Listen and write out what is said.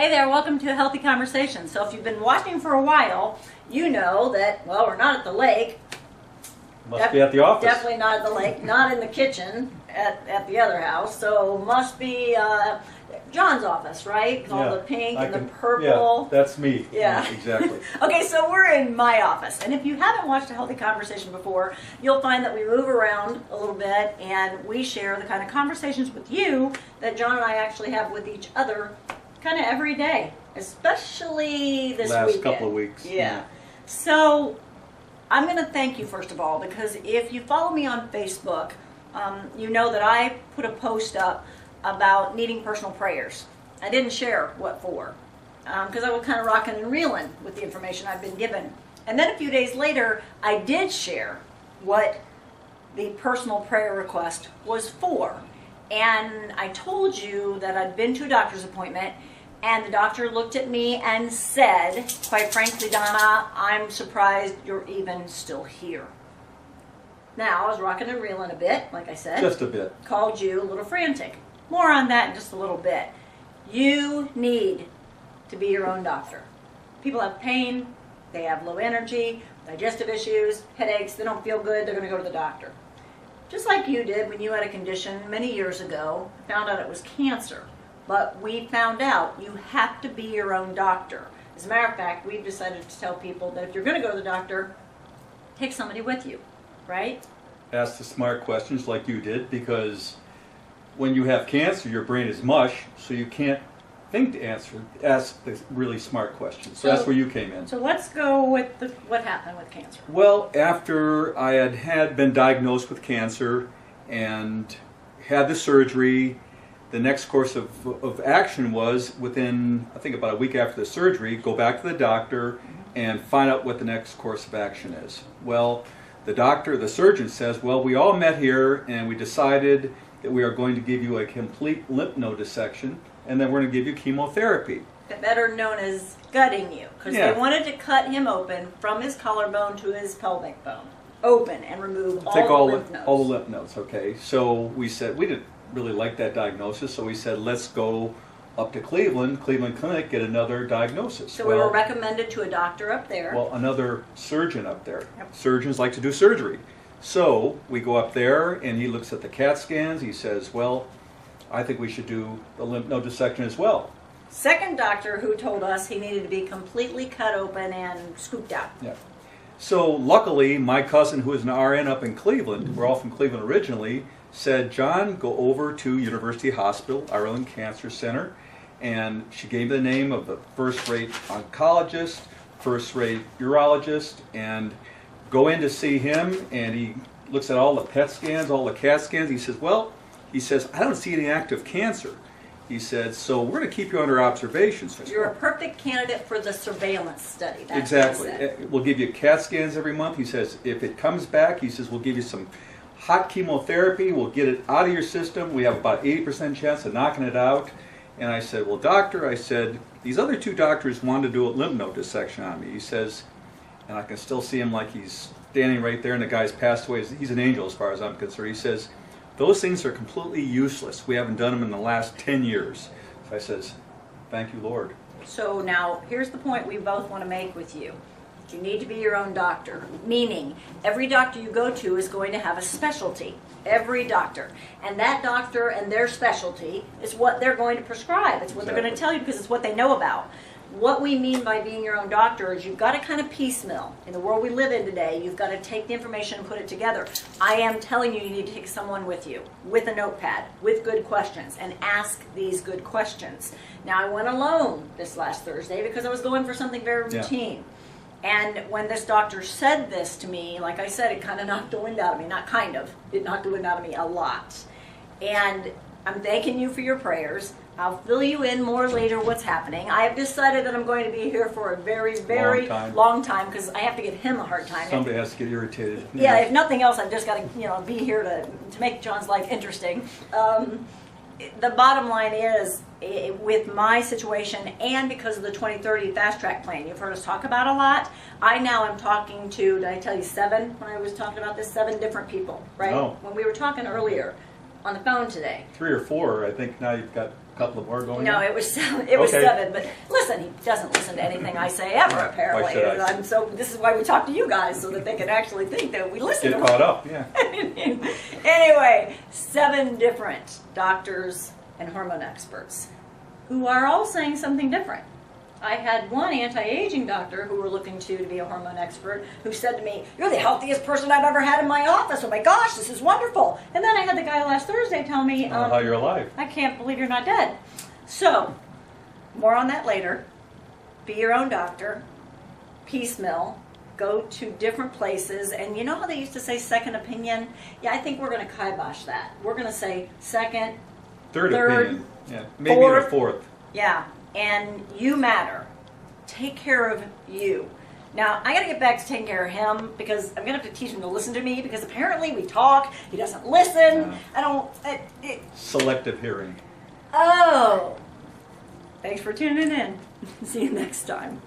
Hey there, welcome to Healthy Conversations. So if you've been watching for a while, you know that, well, we're not at the lake. Must be at the office. Definitely not at the lake, not in the kitchen at the other house. So must be John's office, right? With all the pink and the purple. Yeah, that's me. Yeah. Exactly. Okay, so we're in my office. And if you haven't watched a Healthy Conversation before, you'll find that we move around a little bit and we share the kind of conversations with you that John and I actually have with each other kind of every day, especially this last weekend. couple of weeks. Yeah. So I'm going to thank you first of all, because if you follow me on Facebook, you know that I put a post up about needing personal prayers. I didn't share what for, because I was kind of rocking and reeling with the information I've been given. And then a few days later, I did share what the personal prayer request was for. And I told you that I'd been to a doctor's appointment, and the doctor looked at me and said, quite frankly, Donna, I'm surprised you're even still here. Now, I was rocking and reeling a bit, like I said. Just a bit. Called you a little frantic. More on that in just a little bit. You need to be your own doctor. People have pain, they have low energy, digestive issues, headaches, they don't feel good, they're going to go to the doctor. Just like you did when you had a condition many years ago, found out it was cancer. But we found out you have to be your own doctor. As a matter of fact, we've decided to tell people that if you're going to go to the doctor, take somebody with you, right? Ask the smart questions like you did, because when you have cancer, your brain is mush, so you can't think to ask the really smart questions. So that's where you came in. So let's go with what happened with cancer. Well, after I had been diagnosed with cancer and had the surgery, the next course of action was within, I think, about a week after the surgery, go back to the doctor and find out what the next course of action is. Well, the surgeon says, well, we all met here and we decided that we are going to give you a complete lymph node dissection, and then we're going to give you chemotherapy. Better known as gutting you, because they wanted to cut him open from his collarbone to his pelvic bone, open, and remove all the lymph nodes. All the lymph nodes, okay. So we said, we didn't really like that diagnosis, so we said, let's go up to Cleveland Clinic, get another diagnosis. So we were recommended to a doctor up there. Well, another surgeon up there. Yep. Surgeons like to do surgery. So we go up there and he looks at the CAT scans. He says, well, I think we should do the lymph node dissection as well. Second doctor who told us he needed to be completely cut open and scooped out. Yeah. So luckily, my cousin, who is an RN up in Cleveland, we're all from Cleveland originally, said, John, go over to University Hospital, Ireland Cancer Center. And she gave the name of the first-rate oncologist, first-rate urologist, and go in to see him, and he looks at all the PET scans, all the CAT scans. He says, I don't see any active cancer. He said, so we're going to keep you under observation. So you're a perfect candidate for the surveillance study. That's exactly. What he said. We'll give you CAT scans every month. He says, if it comes back, he says, we'll give you some hot chemotherapy. We'll get it out of your system. We have about 80% chance of knocking it out. And I said, well, doctor, I said, these other two doctors wanted to do a lymph node dissection on me. He says, and I can still see him like he's standing right there, and the guy's passed away. He's an angel as far as I'm concerned. He says, those things are completely useless. We haven't done them in the last 10 years. So I says, thank you, Lord. So now, here's the point we both want to make with you. You need to be your own doctor, meaning every doctor you go to is going to have a specialty. Every doctor. And that doctor and their specialty is what they're going to prescribe. It's what they're going to tell you because it's what they know about. What we mean by being your own doctor is you've got to kind of piecemeal. In the world we live in today, you've got to take the information and put it together. I am telling you, you need to take someone with you, with a notepad, with good questions, and ask these good questions. Now, I went alone this last Thursday because I was going for something very routine. Yeah. And when this doctor said this to me, like I said, it kind of knocked the wind out of me. Not kind of. It knocked the wind out of me a lot. And I'm thanking you for your prayers. I'll fill you in more later what's happening. I have decided that I'm going to be here for a very, very long time because I have to give him a hard time. Somebody has to get irritated. Yeah, if nothing else, I've just got to be here to make John's life interesting. The bottom line is, with my situation and because of the 2030 fast track plan you've heard us talk about a lot, I now am talking to, did I tell you 7 when I was talking about this? 7 different people, right? Oh. When we were talking earlier, on the phone today. 3 or 4. I think now you've got a couple of more going. No, on. it was 7. It was Okay. 7. But listen, he doesn't listen to anything I say ever. Why Apparently, should I? this is why we talk to you guys so that they can actually think that we listen. Get to caught up. Yeah. Anyway, 7 different doctors and hormone experts who are all saying something different. I had one anti-aging doctor who we're looking to be a hormone expert who said to me, "You're the healthiest person I've ever had in my office. Oh my gosh, this is wonderful." And then I had the guy last Thursday tell me, How you're alive. "I can't believe you're not dead." So, more on that later. Be your own doctor. Piecemeal. Go to different places. And you know how they used to say second opinion? Yeah, I think we're going to kibosh that. We're going to say second, Third Third, opinion. Yeah. Maybe fourth. a 4th. yeah, and you matter. Take care of you. Now, I got to get back to taking care of him because I'm going to have to teach him to listen to me because apparently we talk, he doesn't listen. No. I don't... Selective hearing. Oh! Thanks for tuning in. See you next time.